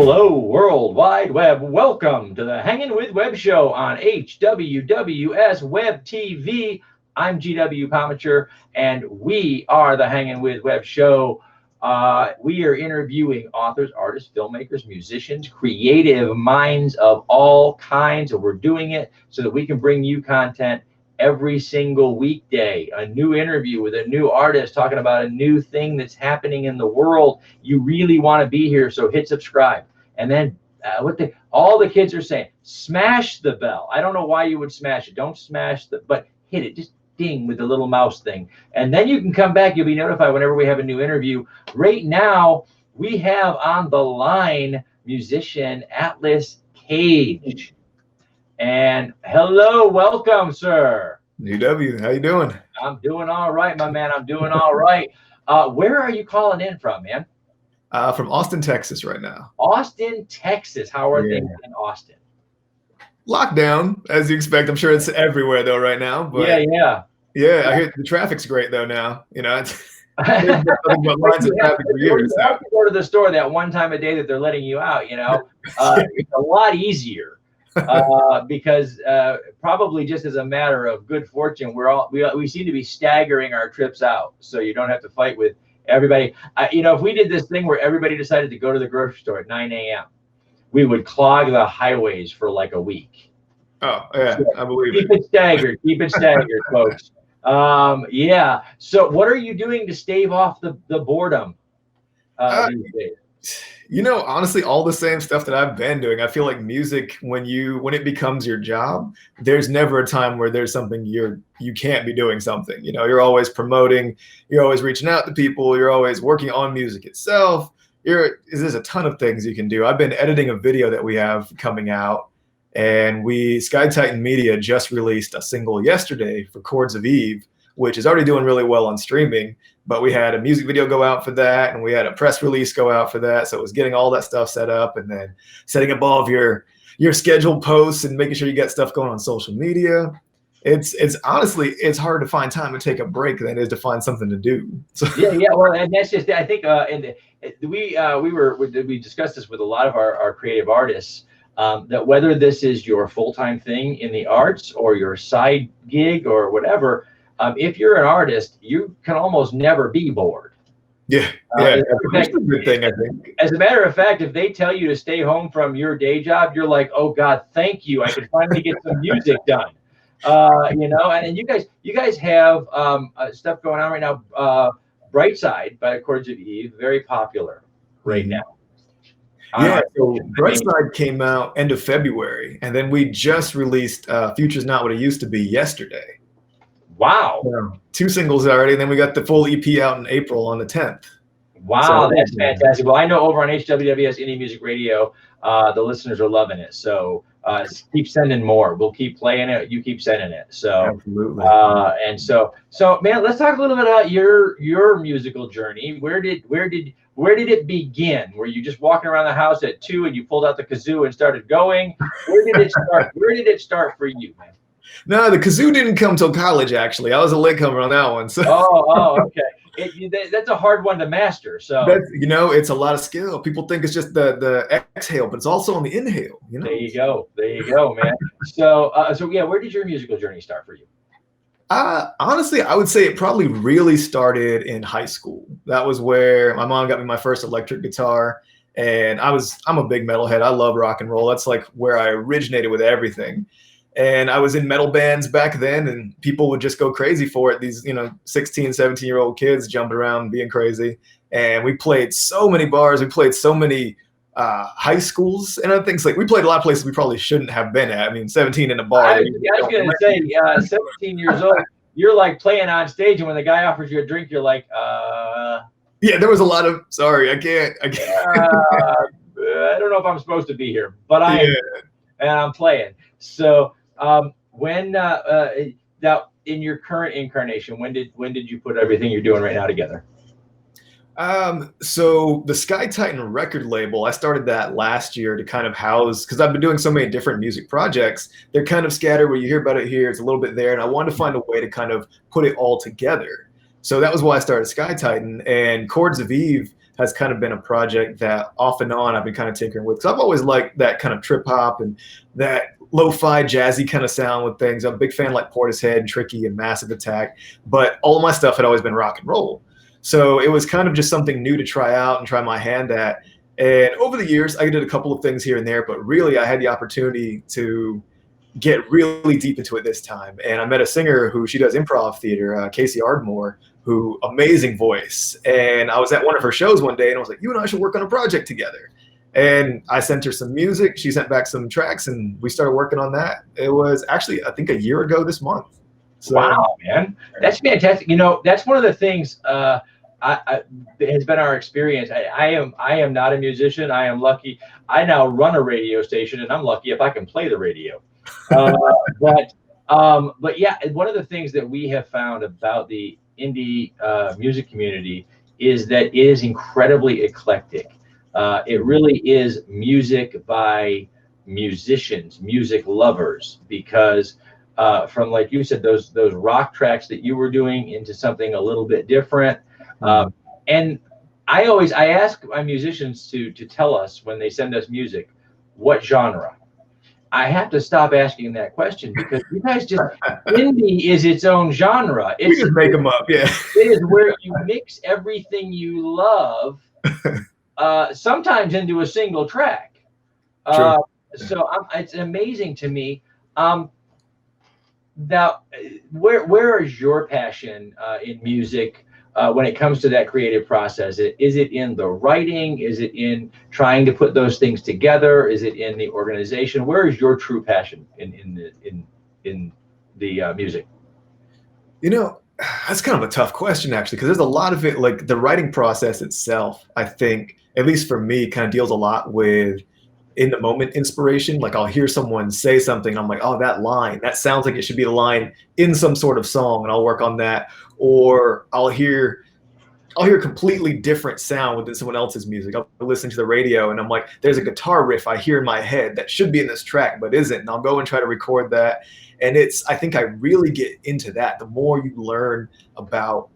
Hello, World Wide Web. Welcome to the Hangin with Web show on HWWS WebTV. I'm GW Pomichter, and we are the Hangin with Web show. We are interviewing authors, artists, filmmakers, musicians, creative minds of all kinds, and we're doing it so that we can bring you content every single weekday, a new interview with a new artist talking about a new thing that's happening in the world. You really want to be here, so hit subscribe. And then all the kids are saying, smash the bell. I don't know why you would smash it. Don't smash but hit it. Just ding with the little mouse thing. And then you can come back. You'll be notified whenever we have a new interview. Right now, we have on the line musician Atlas Cage. And hello, welcome, sir. GW, how you doing? I'm doing all right, my man. I'm doing all right. Where are you calling in from, man? From Austin, Texas right now. Austin, Texas. How are things in Austin? Lockdown, as you expect. I'm sure it's everywhere though right now. But yeah. I hear the traffic's great though now. You know, it's nothing but lines of traffic for years. You have to go to the store that one time a day that they're letting you out. You know, it's a lot easier. Because probably just as a matter of good fortune, we seem to be staggering our trips out, so you don't have to fight with everybody. You know, if we did this thing where everybody decided to go to the grocery store at 9 a.m., we would clog the highways for like a week. Oh yeah, I believe it. Keep it staggered, folks. Yeah. So, what are you doing to stave off the boredom these days? You know, honestly, all the same stuff that I've been doing. I feel like music, when it becomes your job, there's never a time where there's something you can't be doing something. You know, you're always promoting, you're always reaching out to people, you're always working on music itself. There's a ton of things you can do. I've been editing a video that we have coming out, and Sky Titan Media just released a single yesterday for Chords of Eve, which is already doing really well on streaming. But we had a music video go out for that, and we had a press release go out for that. So it was getting all that stuff set up, and then setting up all of your scheduled posts and making sure you get stuff going on social media. It's honestly, it's hard to find time to take a break than it is to find something to do. So. Yeah. Well, and that's just, I think, we discussed this with a lot of our creative artists, that whether this is your full-time thing in the arts or your side gig or whatever, if you're an artist, you can almost never be bored. Yeah, that's a good thing, I think. As a matter of fact, if they tell you to stay home from your day job, you're like, oh God, thank you. I can finally get some music done. You know, and you guys have stuff going on right now. Brightside by Chords of Eve, very popular right now. Yeah, so Brightside came out end of February, and then we just released Future's Not What It Used to Be yesterday. Wow. 2 singles already, and then we got the full EP out in April on the 10th. Wow, that's fantastic. Well, I know over on HWWS Indie Music Radio, the listeners are loving it. So keep sending more. We'll keep playing it. You keep sending it. So absolutely. And so man, let's talk a little bit about your musical journey. Where did it begin? Were you just walking around the house at 2 and you pulled out the kazoo and started going? Where did it start? Where did it start for you, man? No, the kazoo didn't come till college, actually. I was a latecomer on that one. So. Oh, okay. That's a hard one to master. So it's a lot of skill. People think it's just the exhale, but it's also on the inhale. You know? There you go, man. So yeah, where did your musical journey start for you? Honestly, I would say it probably really started in high school. That was where my mom got me my first electric guitar, and I'm a big metalhead. I love rock and roll. That's like where I originated with everything. And I was in metal bands back then, and people would just go crazy for it. These, 16, 17-year-old kids jumping around, being crazy. And we played so many bars. We played so many high schools and other things. Like, we played a lot of places we probably shouldn't have been at. I mean, 17 in a bar. I was going to say, 17 years old, you're like playing on stage, and when the guy offers you a drink, you're like, Yeah, there was a lot of, sorry, I can't. I don't know if I'm supposed to be here, but I am, and I'm playing. So, when now in your current incarnation, when did you put everything you're doing right now together? So the Sky Titan record label, I started that last year to kind of house, because I've been doing so many different music projects. They're kind of scattered, where you hear about it here, it's a little bit there, and I wanted to find a way to kind of put it all together. So that was why I started Sky Titan. And Chords of Eve, has kind of been a project that off and on I've been kind of tinkering with. So I've always liked that kind of trip hop and that lo-fi jazzy kind of sound with things. I'm a big fan like Portishead and Tricky and Massive Attack, but all of my stuff had always been rock and roll. So it was kind of just something new to try out and try my hand at. And over the years, I did a couple of things here and there, but really I had the opportunity to get really deep into it this time. And I met a singer who she does improv theater, Casey Ardmore, who amazing voice. And I was at one of her shows one day and I was like, you and I should work on a project together. And I sent her some music. She sent back some tracks and we started working on that. It was actually, I think, a year ago this month. So, wow, man. That's fantastic. You know, that's one of the things it has been our experience. I am not a musician. I am lucky. I now run a radio station and I'm lucky if I can play the radio. But yeah, one of the things that we have found about the indie music community is that it is incredibly eclectic. It really is music by musicians, music lovers, because from, like you said, those rock tracks that you were doing into something a little bit different. And I ask my musicians to tell us when they send us music, what genre. I have to stop asking that question because you guys just, indie is its own genre. We just make them up, yeah. It is where you mix everything you love, sometimes into a single track. So it's amazing to me. Now, where is your passion in music when it comes to that creative process? Is it in the writing? Is it in trying to put those things together? Is it in the organization? Where is your true passion in the music? You know, that's kind of a tough question, actually, because there's a lot of it, like the writing process itself, I think, at least for me, kind of deals a lot with in the moment inspiration. Like I'll hear someone say something, I'm like, oh, that line, that sounds like it should be the line in some sort of song, and I'll work on that. Or I'll hear a completely different sound within someone else's music. I'll listen to the radio and I'm like, there's a guitar riff I hear in my head that should be in this track but isn't, and I'll go and try to record that. And I think I really get into that the more you learn about,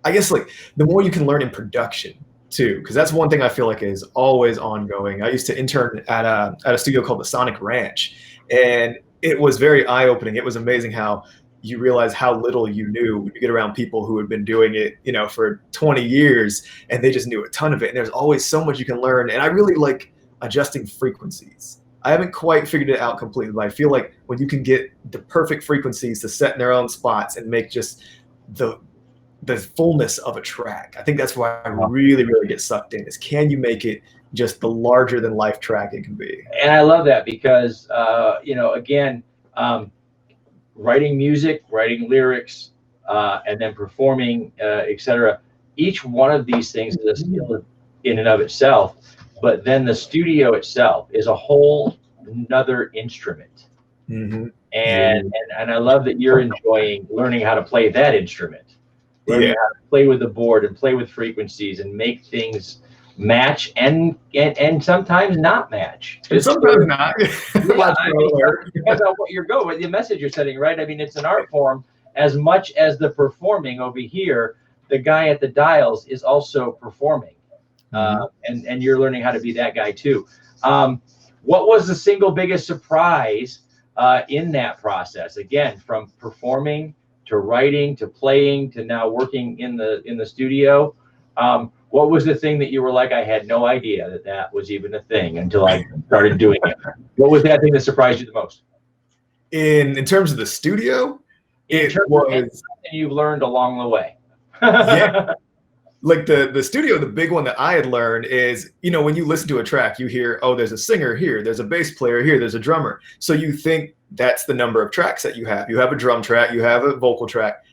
I guess, like the more you can learn in production too, because that's one thing I feel like is always ongoing. I used to intern at a studio called the Sonic Ranch, and it was very eye-opening. It was amazing how you realize how little you knew when you get around people who had been doing it, you know, for 20 years, and they just knew a ton of it. And there's always so much you can learn. And I really like adjusting frequencies. I haven't quite figured it out completely, but I feel like when you can get the perfect frequencies to set in their own spots and make just the fullness of a track, I think that's why I really, really get sucked in, is can you make it just the larger than life track it can be? And I love that because, you know, again, writing music, writing lyrics, and then performing, etc. Each one of these things is a skill in and of itself, but then the studio itself is a whole another instrument. Mm-hmm. And I love that you're enjoying learning how to play that instrument, learning how to play with the board and play with frequencies and make things match and sometimes not match. And sometimes not. Yeah, I mean, depends on what you're going with, the message you're setting, right? I mean, it's an art form as much as the performing over here. The guy at the dials is also performing, and you're learning how to be that guy too. What was the single biggest surprise in that process? Again, from performing to writing to playing to now working in the studio. What was the thing that you were like, I had no idea that was even a thing until I started doing it? What was that thing that surprised you the most? In terms of the studio, it was something you've learned along the way. Yeah. Like the studio, the big one that I had learned is, you know, when you listen to a track, you hear, oh, there's a singer here, there's a bass player here, there's a drummer. So you think that's the number of tracks that you have. You have a drum track, you have a vocal track.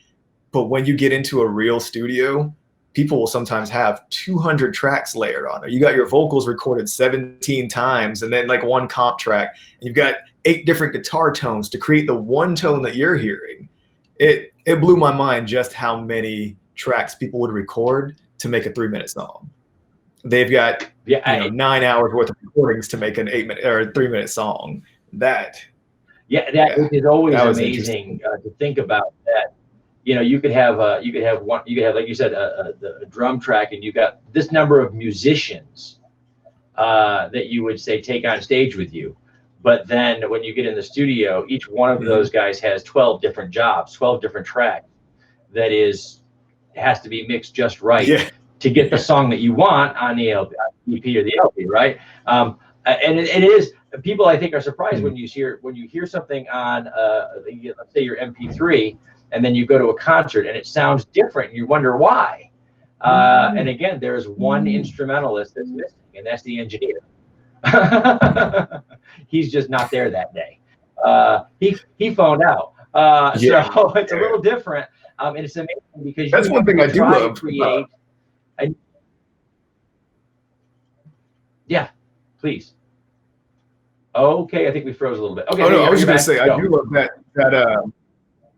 But when you get into a real studio, people will sometimes have 200 tracks layered on it. You got your vocals recorded 17 times and then like one comp track. And you've got 8 different guitar tones to create the one tone that you're hearing. It blew my mind just how many tracks people would record to make a 3-minute song. They've got 9 hours worth of recordings to make an 8-minute or a 3-minute song. That is always amazing to think about that. you could have like you said a drum track, and you got this number of musicians that you would say take on stage with you. But then when you get in the studio, each one of those guys has 12 different jobs, 12 different tracks that has to be mixed just right to get the song that you want on the EP or the LP, right? And it is, people I think are surprised when you hear something on let's say your MP3, and then you go to a concert and it sounds different and you wonder why. And again, there's one instrumentalist that's missing, and that's the engineer. He's just not there that day. He phoned out. So it's a little different. And it's amazing because that's one thing I do love. Yeah, please. Okay, I think we froze a little bit. Okay. Oh no, I was just gonna say I do love that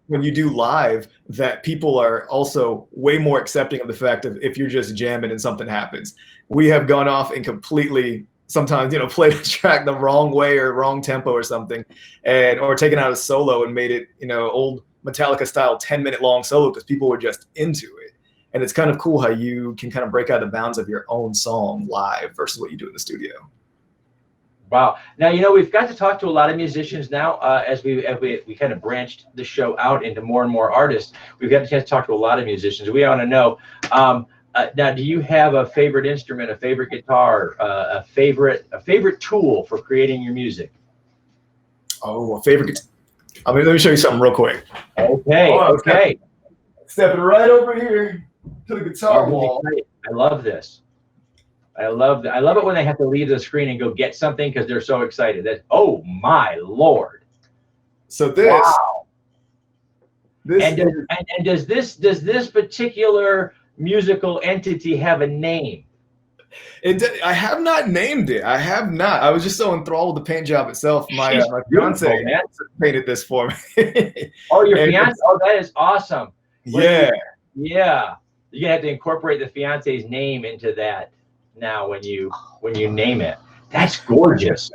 when you do live, that people are also way more accepting of the fact of if you're just jamming and something happens. We have gone off and completely sometimes, played a track the wrong way or wrong tempo or something, or taken out a solo and made it, old Metallica style 10-minute long solo because people were just into it. And it's kind of cool how you can kind of break out the bounds of your own song live versus what you do in the studio. Wow. Now, we've got to talk to a lot of musicians now as we kind of branched the show out into more and more artists. We've got a chance to talk to a lot of musicians. We want to know, now, do you have a favorite instrument, a favorite guitar, a favorite tool for creating your music? Oh, a favorite guitar. Let me show you something real quick. Okay, okay. Stepping right over here to the guitar wall. I love this. I love it when they have to leave the screen and go get something because they're so excited. Oh my Lord! So this. Wow. Does this particular musical entity have a name? I have not named it. I have not. I was just so enthralled with the paint job itself. My fiance painted this for me. Oh, your fiance? Oh, that is awesome. Yeah. Yeah. You're gonna have to incorporate the fiance's name into that now when you name it. That's gorgeous.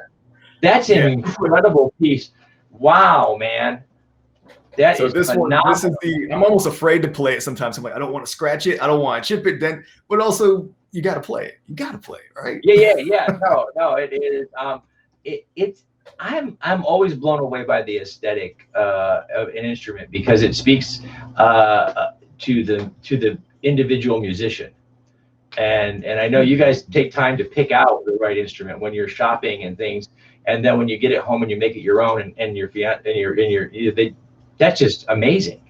That's an incredible piece. Wow, man. That is phenomenal. This is I'm almost afraid to play it sometimes. I'm like, I don't want to scratch it. I don't want to chip it. But also you got to play it. You got to play it, right? Yeah. No, it is. I'm always blown away by the aesthetic of an instrument because it speaks to the individual musician. And I know you guys take time to pick out the right instrument when you're shopping and things, and then when you get it home and you make it your own, that's just amazing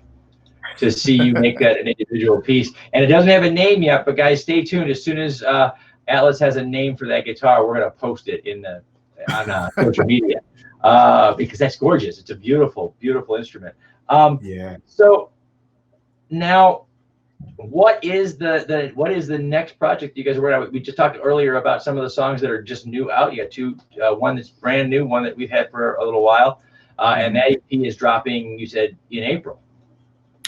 to see you make that an individual piece. And it doesn't have a name yet, but guys, stay tuned. As soon as Atlas has a name for that guitar, we're gonna post it on social media because that's gorgeous. It's a beautiful, beautiful instrument. So now, what is the next project you guys are working on? We just talked earlier about some of the songs that are just new out. You got two, one that's brand new, one that we've had for a little while, and that EP is dropping, you said, in April.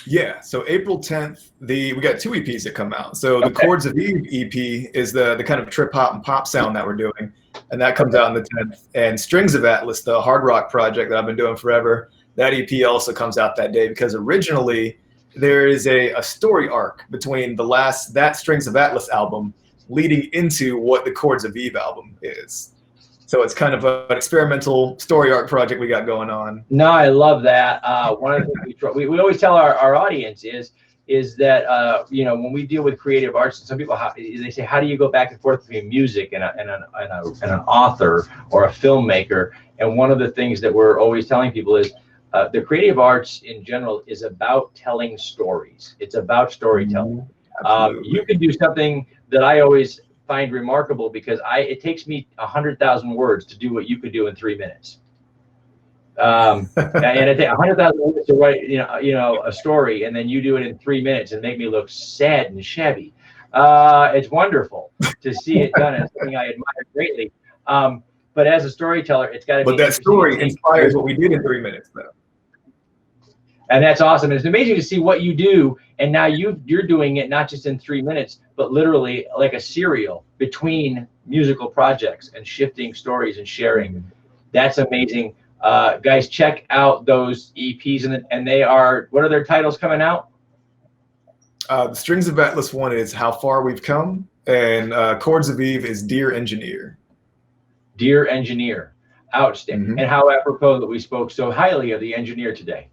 Yeah, so April 10th, we got two EPs that come out. So the Chords of Eve EP is the kind of trip hop and pop sound that we're doing, and that comes out on the 10th. And Strings of Atlas, the hard rock project that I've been doing forever, that EP also comes out that day because originally there is a story arc between that Strings of Atlas album leading into what the Chords of Eve album is. So it's kind of an experimental story arc project we got going on. No, I love that. One of the things we always tell our audience is that when we deal with creative arts, some people they say, how do you go back and forth between music and an author or a filmmaker? And one of the things that we're always telling people is the creative arts in general is about telling stories. It's about storytelling. You can do something that I always find remarkable because it takes me 100,000 words to do what you could do in 3 minutes. And it takes 100,000 words to write, a story, and then you do it in 3 minutes and make me look sad and shabby. It's wonderful to see it done. It's something I admire greatly. But as a storyteller, it's got to be. But that story inspires what we did in 3 minutes, though. And that's awesome. And it's amazing to see what you do. And now you're doing it not just in 3 minutes, but literally like a serial between musical projects and shifting stories and sharing. That's amazing. Guys, check out those EPs. And they are, what are their titles coming out? The Strings of Atlas one is How Far We've Come, and Chords of Eve is Dear Engineer. Dear Engineer. Outstanding. Mm-hmm. And how apropos that we spoke so highly of the engineer today.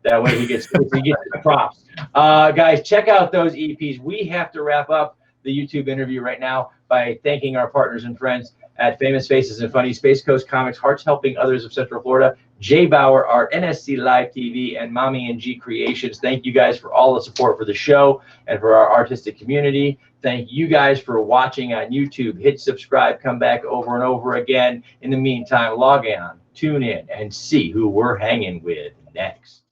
That way he gets the props. Guys, check out those EPs. We have to wrap up the YouTube interview right now by thanking our partners and friends at Famous Faces and Funny, Space Coast Comics, Hearts Helping Others of Central Florida, Jay Bauer, our NSC Live TV, and Mommy and G Creations. Thank you guys for all the support for the show and for our artistic community. Thank you guys for watching on YouTube. Hit subscribe, come back over and over again. In the meantime, log on, tune in, and see who we're hanging with next.